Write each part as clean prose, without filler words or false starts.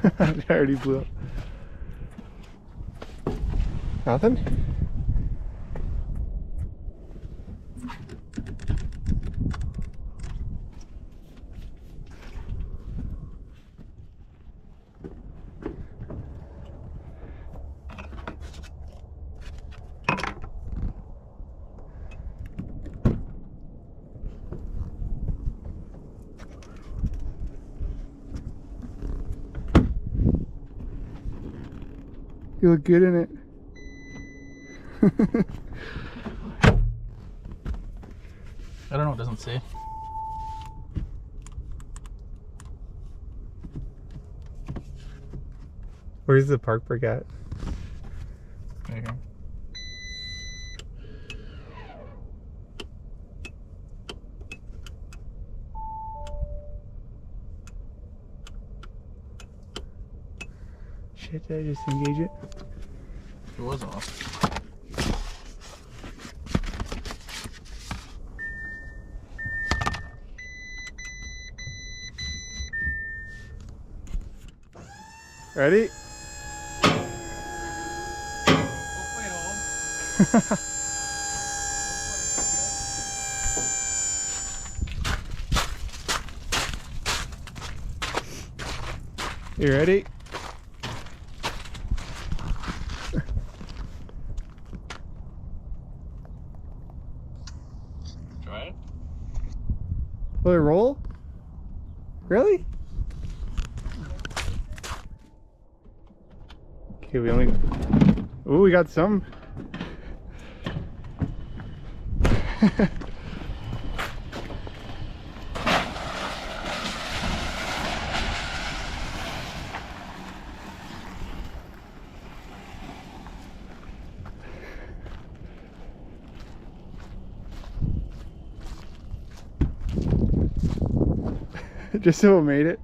It already blew up. Nothing? You look good in it. I don't know, it doesn't say. Where's the park brake at? Right here. Shit, did I just engage it? It was off. Ready? You ready? Try it. Will it roll? Really? Okay, we only... Ooh, we got some. Just so it made it.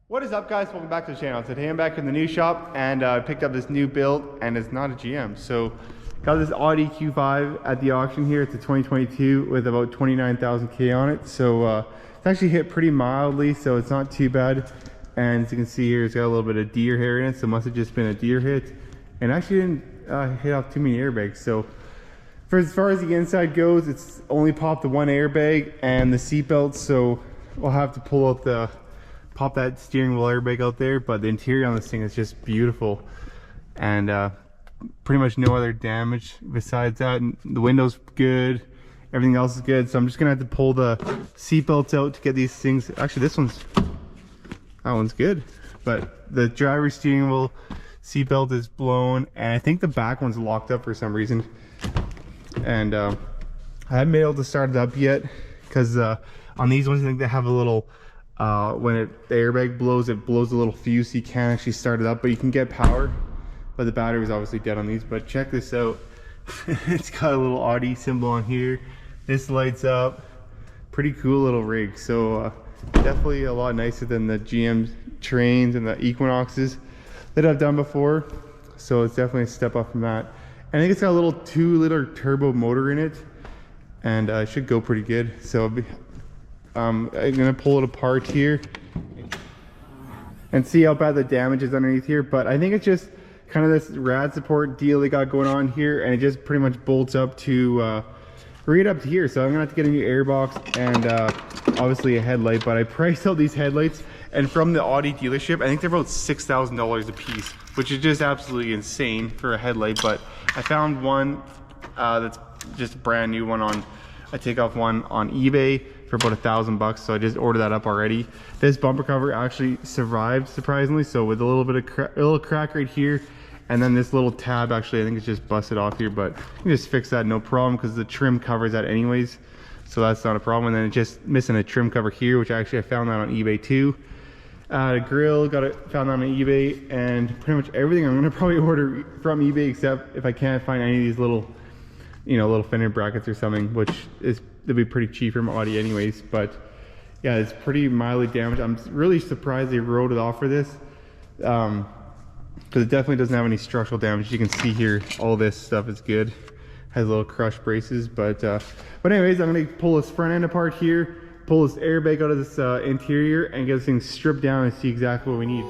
What is up, guys? Welcome back to the channel. Today I'm back in the new shop and I picked up this new build, and it's not a GM. So got this Audi Q5 at the auction here. It's a 2022 with about 29,000 K on it. So it's actually hit pretty mildly, so it's not too bad. And as you can see here, it's got a little bit of deer hair in it, so it must have just been a deer hit. And actually didn't hit off too many airbags. So for as far as the inside goes, it's only popped the one airbag and the seatbelt. So we'll have to pull out the pop that steering wheel airbag out there, but the interior on this thing is just beautiful, and pretty much no other damage besides that. And the window's good, everything else is good. So I'm just gonna have to pull the seatbelts out to get these things. Actually, that one's good, but the driver's steering wheel seatbelt is blown, and I think the back one's locked up for some reason. And I haven't been able to start it up yet because on these ones I think they have a little when the airbag blows, it blows a little fuse, so you can't actually start it up, but you can get power. But the battery is obviously dead on these. But check this out. It's got a little Audi symbol on here. This lights up. Pretty cool little rig. So definitely a lot nicer than the GM Trains and the Equinoxes that I've done before. So it's definitely a step up from that. I think it's got a little 2-liter turbo motor in it, and it should go pretty good. So I'm gonna pull it apart here and see how bad the damage is underneath here. But I think it's just kind of this rad support deal they got going on here, and it just pretty much bolts up to right up to here. So I'm gonna have to get a new airbox and obviously a headlight. But I priced out these headlights, and from the Audi dealership, I think they're about $6,000 a piece, which is just absolutely insane for a headlight. But I found one that's just a brand new one on a takeoff one on eBay for about $1,000, so I just ordered that up already. This bumper cover actually survived, surprisingly. So with a little bit of a little crack right here, and then this little tab, actually I think it's just busted off here, but you can just fix that no problem because the trim covers that anyways, so that's not a problem. And then it's just missing a trim cover here, which actually I found that on eBay too. Grill, found that on eBay, and pretty much everything I'm gonna probably order from eBay, except if I can't find any of these little, you know, little fender brackets or something, which they'll be pretty cheap from Audi anyways. But yeah, it's pretty mildly damaged. I'm really surprised they wrote it off for this, because it definitely doesn't have any structural damage. You can see here, all this stuff is good. has little crushed braces, but anyways, I'm gonna pull this front end apart here, pull this airbag out of this interior, and get this thing stripped down and see exactly what we need.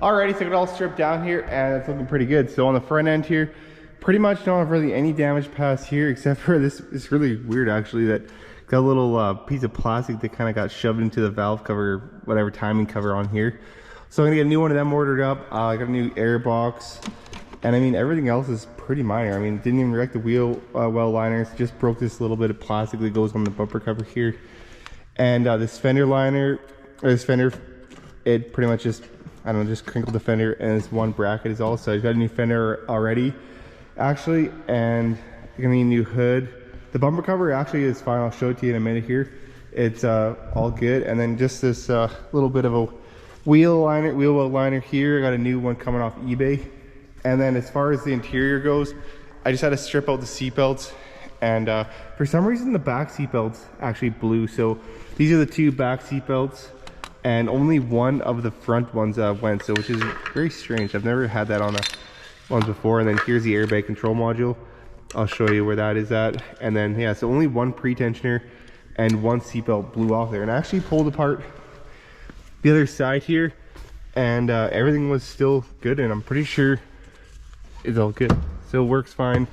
Alrighty, so I got it all stripped down here and it's looking pretty good. So on the front end here, pretty much don't have really any damage past here except for this. It's really weird actually that got a little piece of plastic that kind of got shoved into the valve cover, whatever timing cover on here. So I'm gonna get a new one of them ordered up. I got a new air box, and I mean everything else is pretty minor. I mean, didn't even wreck the wheel well liners, just broke this little bit of plastic that goes on the bumper cover here. And this fender liner, or this fender, it pretty much just, I don't know, just crinkled the fender, and this one bracket is all. So I've got a new fender already, actually, and gonna need a new hood. The bumper cover actually is fine. I'll show it to you in a minute here. It's all good. And then just this little bit of a wheel well liner here. I got a new one coming off eBay. And then as far as the interior goes, I just had to strip out the seat belts. And for some reason, the back seat belts actually blew. So these are the two back seat belts, and only one of the front ones went. So which is very strange. I've never had that on the ones before. And then here's the airbag control module. I'll show you where that is at. And then yeah, so only one pre-tensioner and one seatbelt blew off there. And I actually pulled apart the other side here, and everything was still good, and I'm pretty sure it's all good. Still works fine.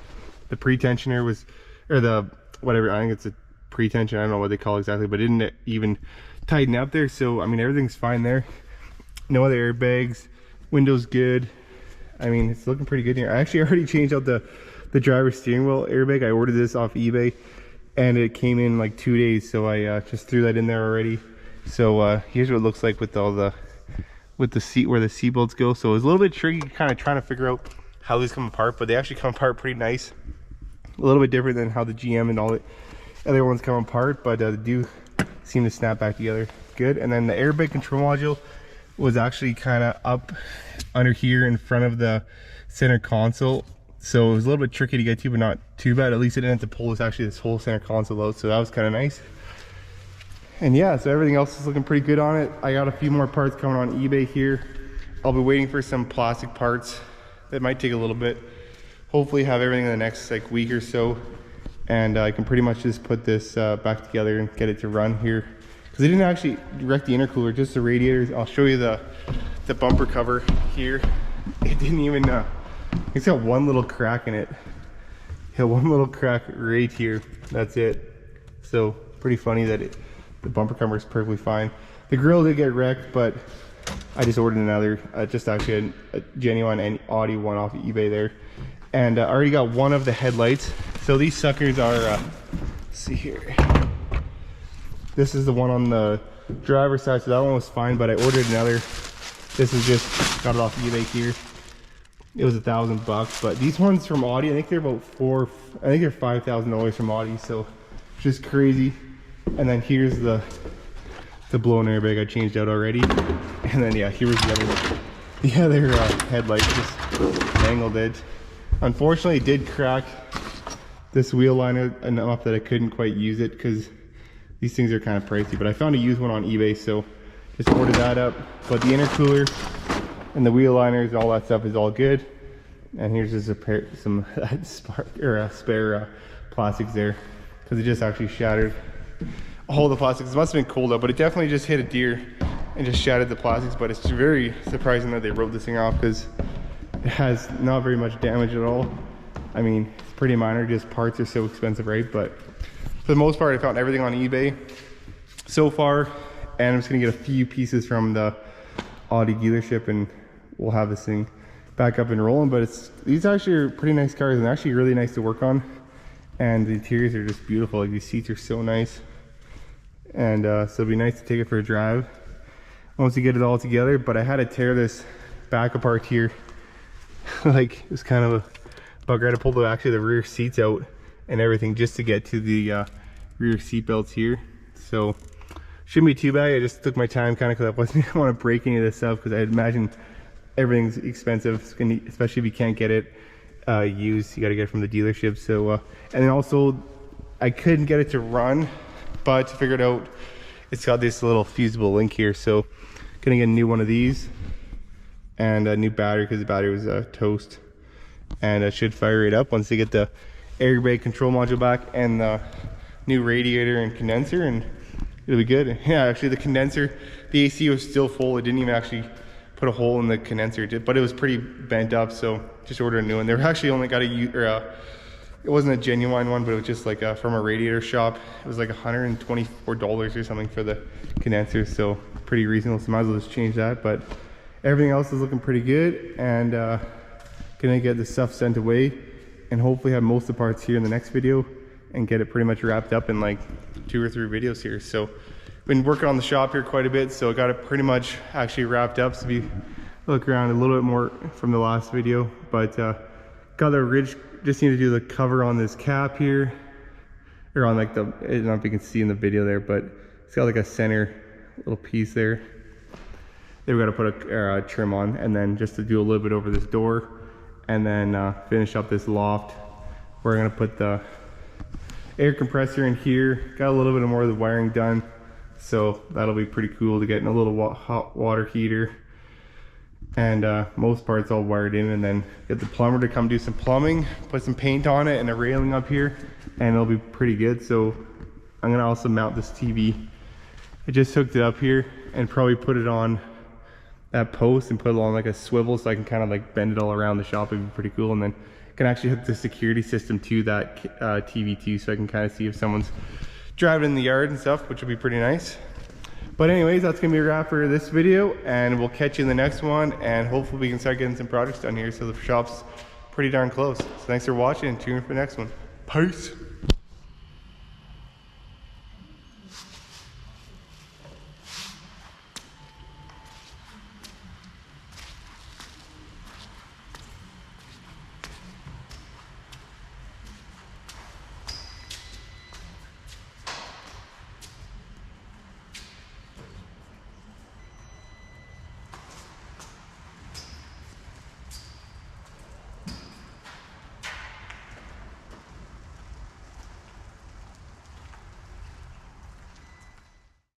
The pre-tensioner was, or the whatever, I think it's a pre-tension, I don't know what they call it exactly, but it didn't even tighten up there. So I mean everything's fine there. No other airbags, windows good. I mean it's looking pretty good here. I actually already changed out the driver's steering wheel airbag. I ordered this off eBay and it came in like 2 days, so I just threw that in there already. So here's what it looks like with all the seat, where the seat bolts go. So it's a little bit tricky kind of trying to figure out how these come apart, but they actually come apart pretty nice. A little bit different than how the GM and all the other ones come apart, but they do seem to snap back together good. And then the airbag control module was actually kind of up under here in front of the center console. So it was a little bit tricky to get to, but not too bad. At least I didn't have to pull this whole center console out, so that was kind of nice. And yeah, so everything else is looking pretty good on it. I got a few more parts coming on eBay here. I'll be waiting for some plastic parts that might take a little bit. Hopefully have everything in the next like week or so, and I can pretty much just put this back together and get it to run here. Because I didn't actually wreck the intercooler, just the radiators. I'll show you the bumper cover here. It didn't even it's got one little crack in it. Yeah, one little crack right here. That's it. So pretty funny that the bumper cover is perfectly fine. The grill did get wrecked, but I just ordered another, just actually a genuine Audi one off of eBay there. And I already got one of the headlights. So these suckers are, let's see here. This is the one on the driver's side, so that one was fine, but I ordered another. This is just, got it off eBay here. It was $1,000, but these ones from Audi, I think they're about they're $5,000 from Audi, so just crazy. And then here's the blown airbag I changed out already. And then yeah, here was the other one. The other headlight just mangled it. Unfortunately, it did crack this wheel liner enough that I couldn't quite use it, because these things are kind of pricey, but I found a used one on eBay, so just ordered that up. But the intercooler and the wheel liners, all that stuff is all good. And here's just some spare plastics there, because it just actually shattered all the plastics. It must have been cold out, but it definitely just hit a deer and just shattered the plastics. But it's very surprising that they wrote this thing off, because it has not very much damage at all. I mean, it's pretty minor, just parts are so expensive, right? But for the most part, I found everything on eBay so far, and I'm just gonna get a few pieces from the Audi dealership, and we'll have this thing back up and rolling. But these actually are pretty nice cars, and actually really nice to work on, and the interiors are just beautiful. Like, these seats are so nice, and so it'll be nice to take it for a drive once we get it all together. But I had to tear this back apart here. Like, it was kind of a bugger. I had to pull the rear seats out and everything just to get to the rear seat belts here. So shouldn't be too bad. I just took my time kind of, because I didn't want to break any of this stuff, because I imagine everything's expensive, especially if you can't get it used. You got to get it from the dealership. So and then also I couldn't get it to run, but to figure it out, it's got this little fusible link here, so gonna get a new one of these and a new battery, because the battery was toast, and it should fire it up once they get the airbag control module back and the new radiator and condenser, and it'll be good. Yeah, actually the condenser, the AC was still full. It didn't even actually put a hole in the condenser, but it was pretty bent up, so just ordered a new one. They actually only got it wasn't a genuine one, but it was just like from a radiator shop. It was like $124 or something for the condenser, so pretty reasonable. So might as well just change that. But everything else is looking pretty good, and gonna get the stuff sent away and hopefully have most of the parts here in the next video and get it pretty much wrapped up in like 2 or 3 videos here. So been working on the shop here quite a bit, so I got it pretty much actually wrapped up. So if you look around a little bit more from the last video, but got the ridge. Just need to do the cover on this cap here, or on like the, I don't know if you can see in the video there, but it's got like a center little piece there. Then we got to put a trim on, and then just to do a little bit over this door, and then finish up this loft. We're gonna put the air compressor in here. Got a little bit more of the wiring done, so that'll be pretty cool to get in a little hot water heater. And most parts all wired in, and then get the plumber to come do some plumbing, put some paint on it and a railing up here, and it'll be pretty good. So I'm gonna also mount this TV. I just hooked it up here and probably put it on that post and put it on like a swivel, so I can kind of like bend it all around the shop. It'd be pretty cool. And then can actually hook the security system to that TV too, so I can kind of see if someone's driving in the yard and stuff, which will be pretty nice. But anyways, that's gonna be a wrap for this video, and we'll catch you in the next one, and hopefully we can start getting some projects done here, so the shop's pretty darn close. So thanks for watching, and tune in for the next one. Peace.